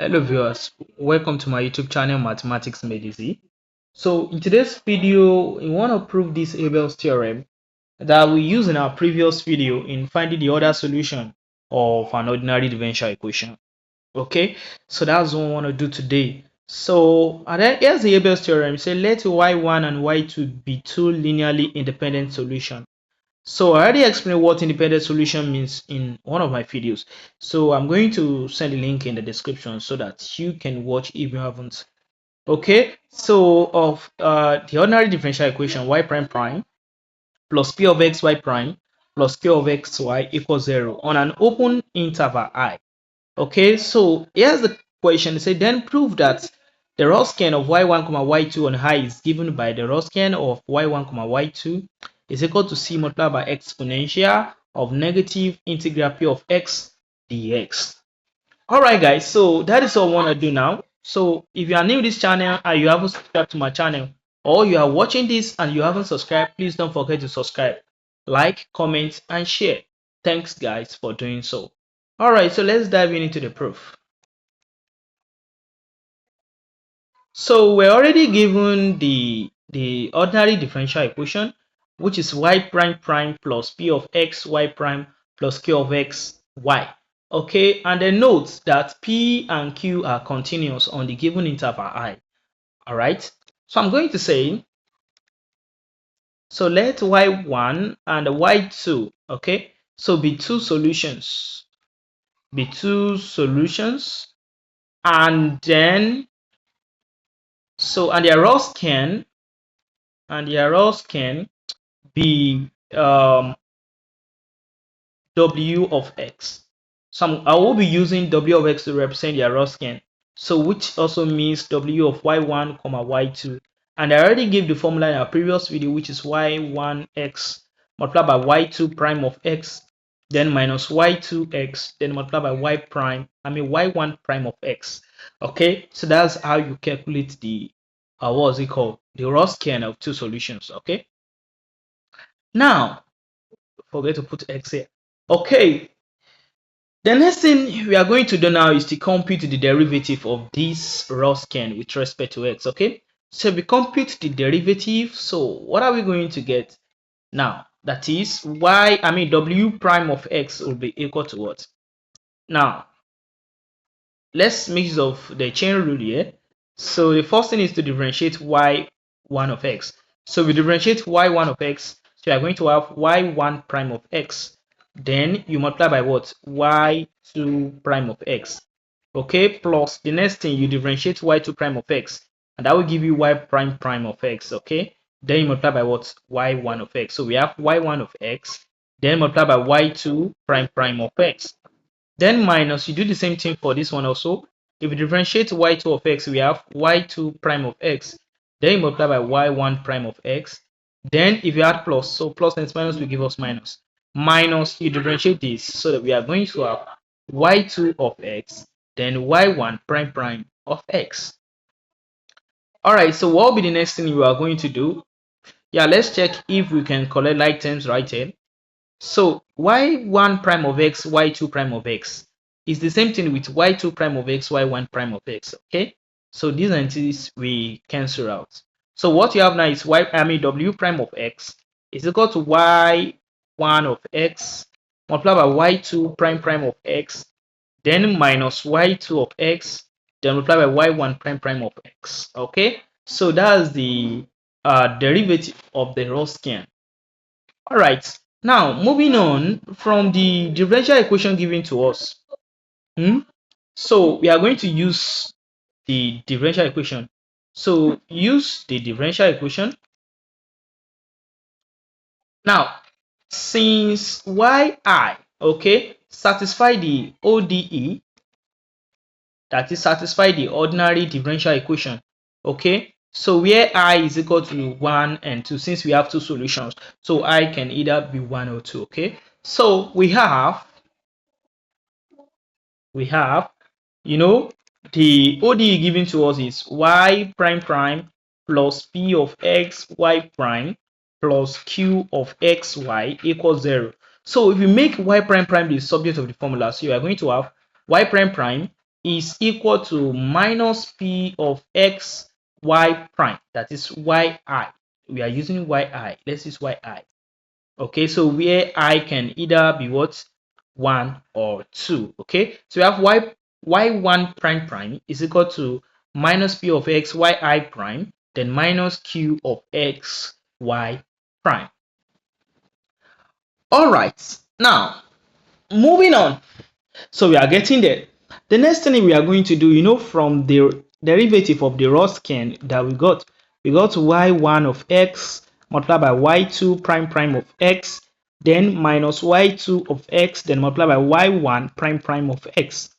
Hello viewers, welcome to my YouTube channel Mathematics Made Easy. So in today's video, we want to prove this Abel's theorem that we used in our previous video in finding the other solution of an ordinary differential equation. Okay, so that's what we want to do today. So and then here's the Abel's theorem. Say let y1 and y2 be two linearly independent solutions. So I already explained what independent solution means in one of my videos. So I'm going to send a link in the description so that you can watch if you haven't. Okay, so of the ordinary differential equation y prime prime plus p of x y prime plus q of x y equals 0 on an open interval I. Okay, so here's the question. It said then prove that the Wronskian of y1 comma y2 on I is given by the Wronskian of y1 comma y2 is equal to c multiplied by exponential of negative integral p of x dx. All right, guys, so that is all I want to do now. So if you are new to this channel and you haven't subscribed to my channel, or you are watching this and you haven't subscribed, please don't forget to subscribe, like, comment, and share. Thanks, guys, for doing so. All right, so let's dive into the proof. So we're already given the ordinary differential equation, which is y prime prime plus p of x y prime plus q of x y. Okay, and then note that p and q are continuous on the given interval I. All right, so I'm going to say, so let y1 and y2, okay, so be two solutions, and then and the arrows can be w of x. So I will be using w of x to represent the Wronskian, so which also means w of y1 comma y2, and I already gave the formula in our previous video, which is y1x multiplied by y2 prime of x, then minus y2x, then multiplied by y1 prime of x. Okay, so that's how you calculate the what is it called, the Wronskian of two solutions. Okay, now forget to put x here. Okay, the next thing we are going to do now is to compute the derivative of this Wronskian with respect to x. Okay, so we compute the derivative. So what are we going to get now? That is w prime of x will be equal to what? Now let's make use of the chain rule here. So the first thing is to differentiate y1 of x. So we differentiate y1 of x, so you are going to have y1 prime of x, then you multiply by what? Y2 prime of x. Okay, plus the next thing, you differentiate y2 prime of x, and that will give you y prime prime of x. Okay, then you multiply by what? Y1 of x. So we have y1 of x, then multiply by y2 prime prime of x. Then minus, you do the same thing for this one also. If we differentiate y2 of x, we have y2 prime of x. Then you multiply by y1 prime of x. Then if you add plus, so plus and minus will give us minus. Minus, you differentiate this, so that we are going to have y2 of x, then y1 prime prime of x. All right, so what will be the next thing you are going to do? Yeah, let's check if we can collect like terms right here. So y1 prime of x, y2 prime of x is the same thing with y2 prime of x, y1 prime of x. Okay, so these entities we cancel out. So what you have now is w prime of x is equal to y1 of x multiplied by y2 prime prime of x, then minus y2 of x, then multiplied by y1 prime prime of x. Okay, so that's the derivative of the Wronskian. All right, now moving on from the differential equation given to us. So we are going to use the differential equation. So use the differential equation. Now, since yi, okay, satisfy the ODE, that is satisfy the ordinary differential equation. Okay, so where I is equal to 1 and 2, since we have two solutions, so I can either be 1 or 2. Okay, so we have the ODE given to us is y prime prime plus p of x y prime plus q of x y equals 0. So if you make y prime prime the subject of the formula, so you are going to have y prime prime is equal to minus p of x y prime, that is yi. We are using yi. Let's use yi. Okay, so where I can either be what, 1 or 2. Okay, so we have y1 prime prime is equal to minus p of x yi prime, then minus q of x y prime. All right, now moving on. So we are getting there. The next thing we are going to do, from the derivative of the Wronskian that we got y1 of x multiplied by y2 prime prime of x, then minus y2 of x, then multiplied by y1 prime prime of x.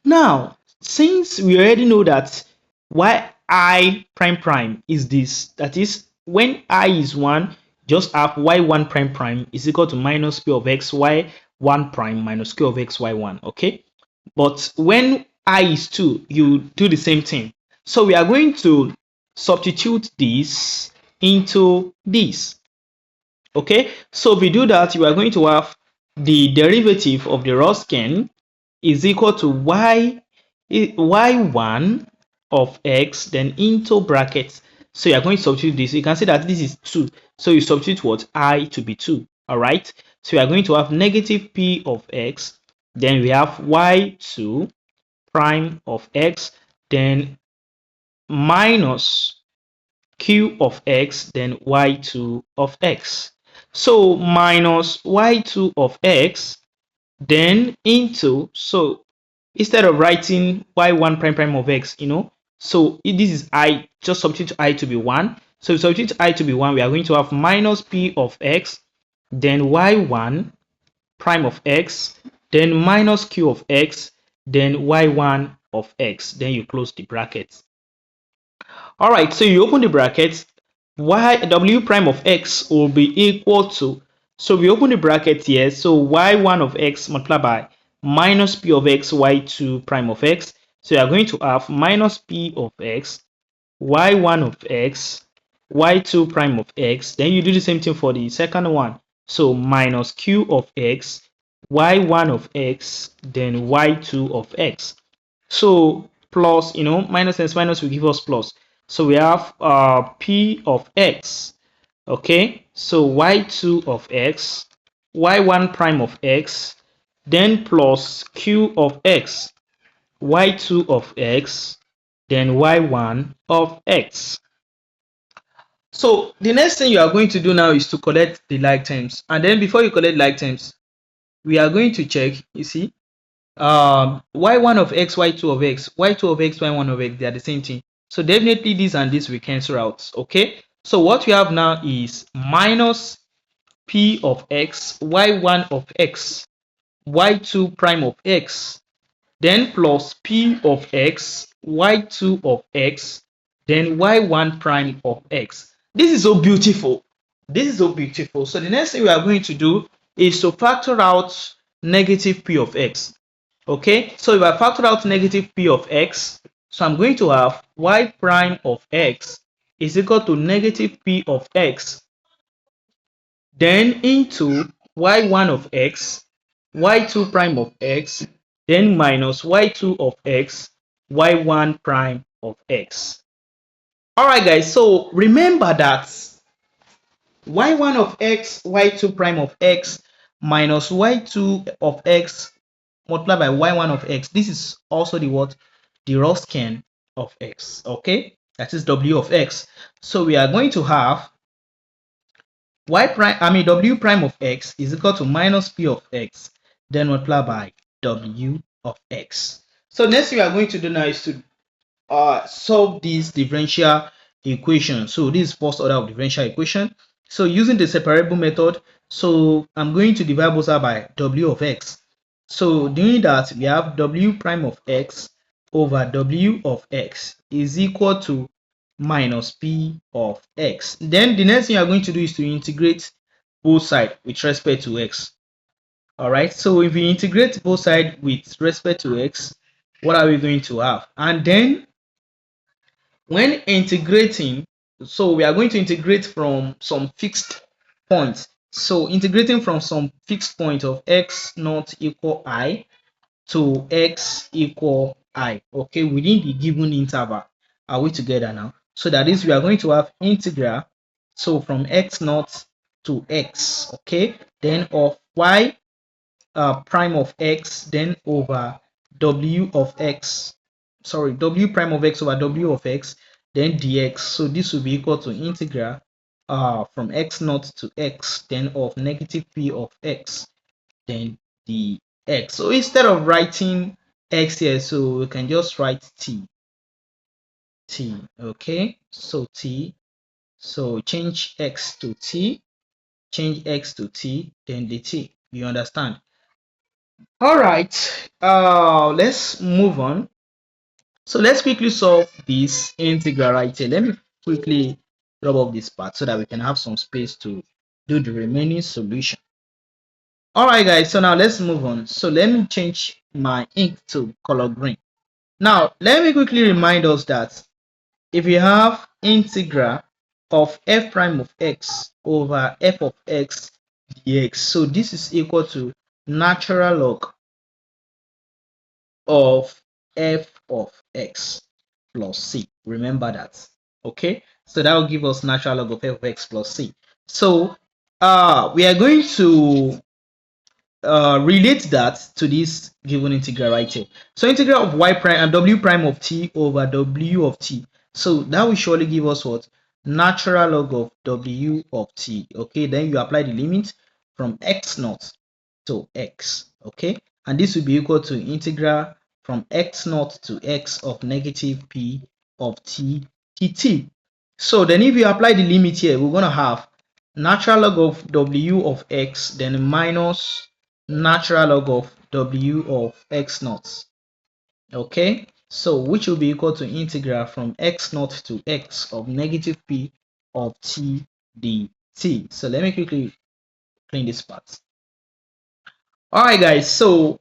Now, since we already know that yi prime prime is this, that is, when I is 1, just have y1 prime prime is equal to minus p of x y1 prime minus q of x y1. Okay, but when I is 2, you do the same thing. So we are going to substitute this into this. Okay, so if we do that, you are going to have the derivative of the Wronskian is equal to y1 of x, then into brackets. So you are going to substitute this. You can see that this is 2. So you substitute what, I to be 2. All right. So you are going to have negative p of x. Then we have y2 prime of x. Then minus q of x. Then y2 of x. So minus y2 of x. Then into, so instead of writing y1 prime prime of x, so this is I, just substitute I to be 1. So substitute I to be 1, we are going to have minus p of x, then y1 prime of x, then minus q of x, then y1 of x. Then you close the brackets. All right, so you open the brackets. W prime of x will be equal to, so we open the bracket here, so y1 of x multiplied by minus p of x y2 prime of x. So you are going to have minus p of x y1 of x y2 prime of x. Then you do the same thing for the second one, so minus q of x y1 of x, then y2 of x. So plus, minus and minus will give us plus. So we have p of x. Okay, so y2 of x, y1 prime of x, then plus q of x, y2 of x, then y1 of x. So the next thing you are going to do now is to collect the like terms. And then before you collect like terms, we are going to check, you see, y1 of x, y2 of x, y2 of x, y1 of x, they are the same thing. So definitely this and this will cancel out. Okay, so what we have now is minus p of x, y1 of x, y2 prime of x, then plus p of x, y2 of x, then y1 prime of x. This is so beautiful. This is so beautiful. So the next thing we are going to do is to factor out negative p of x. Okay, so if I factor out negative p of x, so I'm going to have y prime of x is equal to negative p of x, then into y1 of x, y2 prime of x, then minus y2 of x, y1 prime of x. All right, guys, so remember that y1 of x, y2 prime of x minus y2 of x multiplied by y1 of x. This is also the what? The Wronskian of x. Okay, that is w of x. So we are going to have w prime of x is equal to minus p of x, then multiply by w of x. So next thing we are going to do now is to solve this differential equation. So this is first order of differential equation. So using the separable method, so I'm going to divide both sides by w of x. So doing that, we have w prime of x over w of x is equal to minus p of x. Then the next thing you are going to do is to integrate both sides with respect to x. All right, so if we integrate both sides with respect to x, what are we going to have? And then when integrating, so we are going to integrate from some fixed points. So integrating from some fixed point of x not equal I, to x equal I. Okay, within the given interval. Are we together now? So that is, we are going to have integral, so from x naught to x, okay, then of y prime of x, then over w of x, sorry, w prime of x over w of x, then dx. So this will be equal to integral from x naught to x, then of negative p of x, then dx. So instead of writing x here, so we can just write t, okay, so t, so change x to t, change x to t, then dt. You understand? All right, let's move on. So let's quickly solve this integral right here. Let me quickly rub off this part so that we can have some space to do the remaining solution. All right, guys, so now let's move on. So let me change my ink to color green. Now, let me quickly remind us that if you have integral of f prime of x over f of x dx, so this is equal to natural log of f of x plus c. Remember that. Okay, so that will give us natural log of f of x plus c. So we are going to relate that to this given integral right here. So integral of y prime and w prime of t over w of t. So that will surely give us what? Natural log of w of t. Okay, then you apply the limit from x naught to x. Okay, and this will be equal to integral from x naught to x of negative p of t dt. So then if you apply the limit here, we're going to have natural log of w of x, then minus natural log of w of x naught. Okay, so which will be equal to integral from x naught to x of negative p of t dt. So let me quickly clean this part. All right, guys, so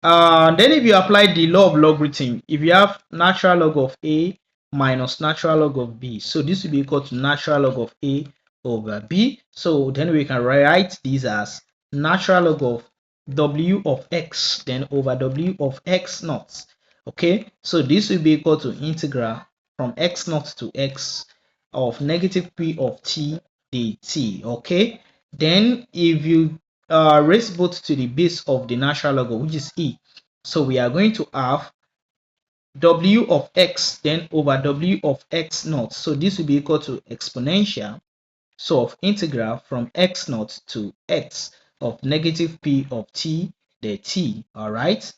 then if you apply the law of logarithm, if you have natural log of a minus natural log of b, so this will be equal to natural log of a over b. So then we can write this as natural log of w of x then over w of x naught. Okay, so this will be equal to integral from x naught to x of negative p of t dt. Okay, then if you raise both to the base of the natural log, which is e, so we are going to have w of x then over w of x naught. So this will be equal to exponential, so of integral from x naught to x of negative p of t dt. All right,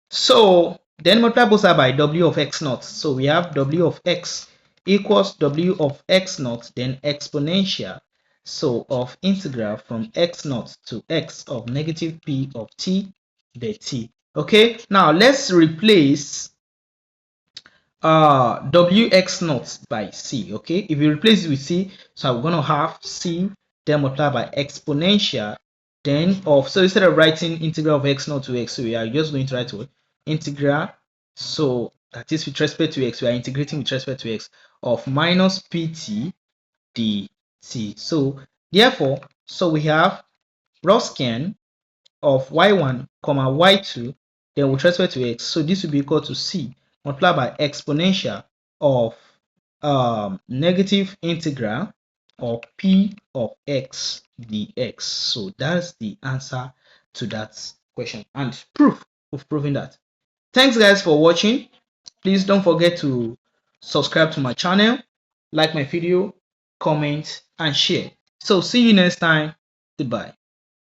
so then multiply both sides by w of x naught. So we have w of x equals w of x naught then exponential, so of integral from x naught to x of negative p of t dt. Okay, now let's replace wx naught by c. Okay, if you replace it with c, so we're going to have c then multiplied by exponential then of, so instead of writing integral of x naught to x, so we are just going to write what? Integral, so that is with respect to x, we are integrating with respect to x, of minus pt dt. So therefore, so we have Wronskian of y1 comma y2 then with respect to x, so this will be equal to c multiplied by exponential of negative integral of p of x dx. So that's the answer to that question and proof of proving that. Thanks guys for watching. Please don't forget to subscribe to my channel, like my video, comment and share. So see you next time. Goodbye.